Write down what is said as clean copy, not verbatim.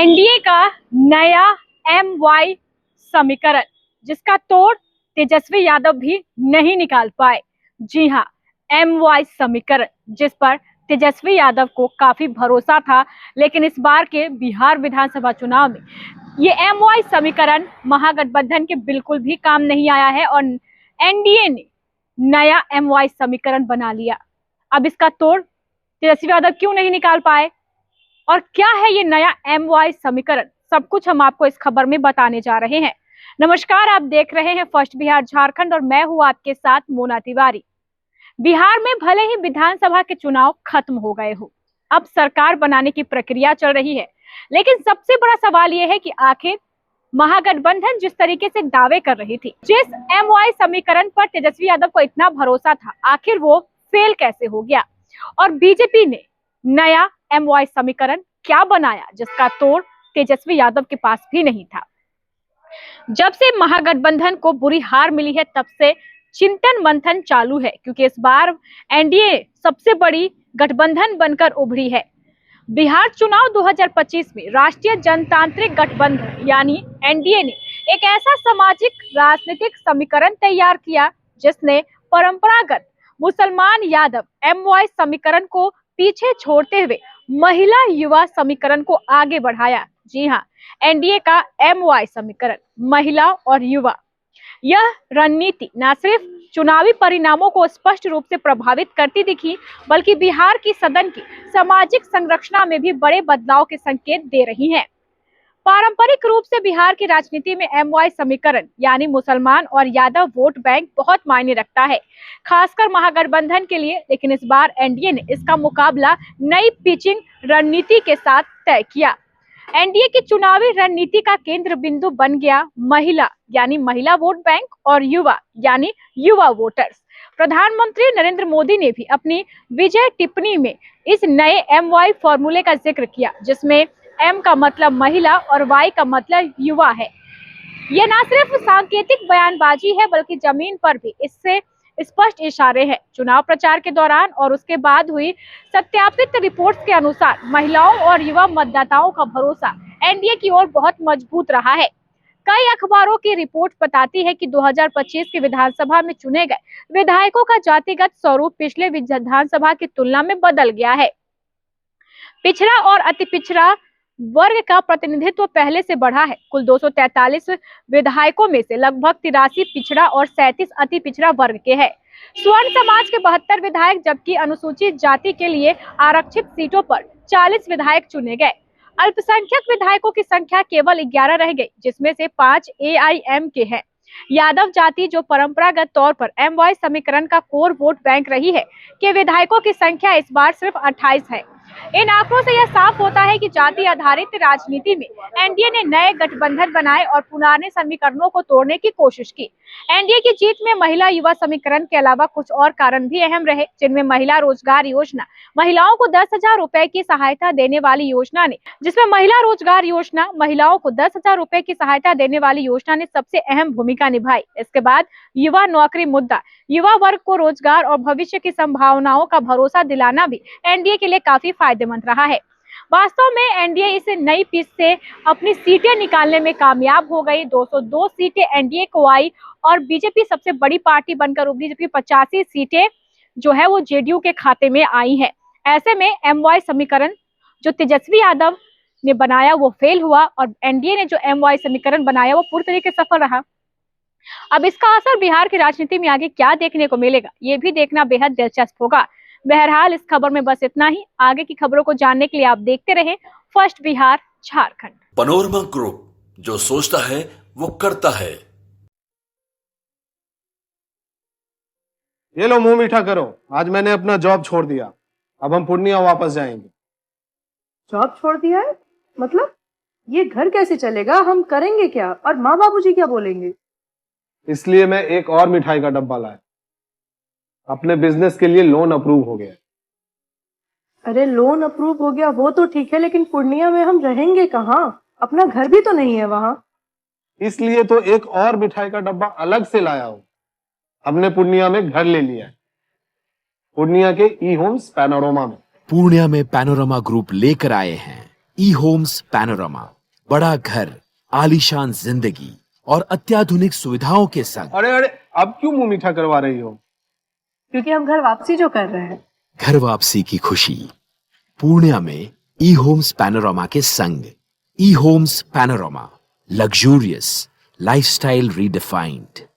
NDA का नया M Y समीकरण, जिसका तोड़ तेजस्वी यादव भी नहीं निकाल पाए। जी हाँ, एम वाई समीकरण जिस पर तेजस्वी यादव को काफी भरोसा था, लेकिन इस बार के बिहार विधानसभा चुनाव में ये एम वाई समीकरण महागठबंधन के बिल्कुल भी काम नहीं आया है और एनडीए ने नया एम वाई समीकरण बना लिया। अब इसका तोड़ तेजस्वी यादव क्यों नहीं निकाल पाए और क्या है ये नया एम वाई समीकरण, सब कुछ हम आपको इस खबर में बताने जा रहे हैं। नमस्कार, आप देख रहे हैं फर्स्ट बिहार झारखंड और मैं हूं आपके साथ मोना तिवारी। बिहार में भले ही विधानसभा के चुनाव खत्म हो गए हो, अब सरकार बनाने की प्रक्रिया चल रही है, लेकिन सबसे बड़ा सवाल यह है कि आखिर महागठबंधन जिस तरीके से दावे कर रही थी, जिस एम वाई समीकरण पर तेजस्वी यादव को इतना भरोसा था, आखिर वो फेल कैसे हो गया और बीजेपी ने नया एम वाई समीकरण क्या बनाया जिसका तोड़ तेजस्वी यादव के पास भी नहीं था। जब से महागठबंधन को बुरी हार मिली है, तब से चिंतन मंथन चालू है, क्योंकि इस बार एनडीए सबसे बड़ी गठबंधन बनकर उभरी है। बिहार चुनाव 2025 में राष्ट्रीय जनतांत्रिक गठबंधन यानी एनडीए ने एक ऐसा सामाजिक राजनीतिक समीकरण तैयार किया जिसने परंपरागत मुसलमान यादव एम वाई समीकरण को पीछे छोड़ते हुए महिला युवा समीकरण को आगे बढ़ाया। जी हाँ, एनडीए का एम वाई समीकरण महिला और युवा, यह रणनीति न सिर्फ चुनावी परिणामों को स्पष्ट रूप से प्रभावित करती दिखी, बल्कि बिहार की सदन की सामाजिक संरचना में भी बड़े बदलाव के संकेत दे रही है। पारंपरिक रूप से बिहार की राजनीति में एम वाई समीकरण यानी मुसलमान और यादव वोट बैंक बहुत मायने रखता है, खासकर महागठबंधन के लिए। लेकिन इस बार एनडीए ने इसका मुकाबला नई पिचिंग रणनीति के साथ तय किया। एनडीए की चुनावी रणनीति का केंद्र बिंदु बन गया महिला यानी महिला वोट बैंक और युवा यानी युवा वोटर्स। प्रधानमंत्री नरेंद्र मोदी ने भी अपनी विजय टिप्पणी में इस नए एम वाई फॉर्मूले का जिक्र किया, जिसमें एम का मतलब महिला और वाई का मतलब युवा है। यह न सिर्फ सांकेतिक बयानबाजी है, बल्कि जमीन पर भी इससे स्पष्ट इशारे हैं। चुनाव प्रचार के दौरान और उसके बाद हुई सत्यापित रिपोर्ट्स के अनुसार महिलाओं और युवा मतदाताओं का भरोसा एनडीए की ओर बहुत मजबूत रहा है। कई अखबारों की रिपोर्ट बताती है कि 2025 के विधानसभा में चुने गए विधायकों का जातिगत स्वरूप पिछले विधानसभा की तुलना में बदल गया है। पिछड़ा और अति पिछड़ा वर्ग का प्रतिनिधित्व पहले से बढ़ा है। कुल 243 विधायकों में से लगभग 83 पिछड़ा और 37 अति पिछड़ा वर्ग के हैं। स्वर्ण समाज के 72 विधायक, जबकि अनुसूचित जाति के लिए आरक्षित सीटों पर 40 विधायक चुने गए। अल्पसंख्यक विधायकों की संख्या केवल 11 रह गई, जिसमें से 5 एआईएम के हैं। यादव जाति, जो परंपरागत तौर पर एम वाई समीकरण का कोर वोट बैंक रही है, के विधायकों की संख्या इस बार सिर्फ 28 है। इन आंकड़ों से यह साफ होता है कि जाति आधारित राजनीति में एनडीए ने नए गठबंधन बनाए और पुराने समीकरणों को तोड़ने की कोशिश की। एनडीए की जीत में महिला युवा समीकरण के अलावा कुछ और कारण भी अहम रहे, जिनमें महिला रोजगार योजना, महिलाओं को 10,000 रुपए की सहायता देने वाली योजना ने महिलाओं को 10,000 रुपए की सहायता देने वाली योजना ने सबसे अहम भूमिका निभाई। इसके बाद युवा नौकरी मुद्दा, युवा वर्ग को रोजगार और भविष्य की संभावनाओं का भरोसा दिलाना भी एनडीए के लिए काफी फायदेमंद रहा है। वास्तव में एनडीए इस नई पिच से अपनी सीटें निकालने में कामयाब हो गई। 202 सीटें एनडीए को आई और बीजेपी सबसे बड़ी पार्टी बनकर उभरी, जबकि 85 सीटें जो है वो जेडीयू के खाते में आई हैं। ऐसे में एम वाई समीकरण जो तेजस्वी यादव ने बनाया वो फेल हुआ और एनडीए ने जो एम वाई समीकरण बनाया वो पूरी तरीके से सफल रहा। अब इसका असर बिहार की राजनीति में आगे क्या देखने को मिलेगा, ये भी देखना बेहद दिलचस्प होगा। बहरहाल इस खबर में बस इतना ही। आगे की खबरों को जानने के लिए आप देखते रहें first Bihar Jharkhand. Panorama group, जो सोचता है वो करता है। ये लो, मुंह मीठा करो। आज मैंने अपना जॉब छोड़ दिया, अब हम पूर्णिया वापस जाएंगे। जॉब छोड़ दिया है? मतलब ये घर कैसे चलेगा? हम करेंगे क्या और माँ बाबूजी क्या बोलेंगे? इसलिए मैं एक और मिठाई का डब्बा लाया। अपने बिजनेस के लिए लोन अप्रूव हो गया। अरे लोन अप्रूव हो गया वो तो ठीक है, लेकिन पूर्णिया में हम रहेंगे कहाँ? अपना घर भी तो नहीं है वहाँ। इसलिए तो एक और मिठाई का डब्बा अलग से लाया हूँ। हमने पूर्णिया में घर ले लिया है, पूर्णिया के ई होम्स पैनोरमा में। पूर्णिया में पैनोरमा ग्रुप लेकर आए हैं ई होम्स पैनोरामा, बड़ा घर, आलीशान जिंदगी और अत्याधुनिक सुविधाओं के संग। अरे अरे, अब क्यों मुंह मीठा करवा रही हो? क्योंकि हम घर वापसी जो कर रहे हैं। घर वापसी की खुशी पूर्णिया में ई होम्स पैनोरामा के संग। ई homes panorama, luxurious lifestyle redefined.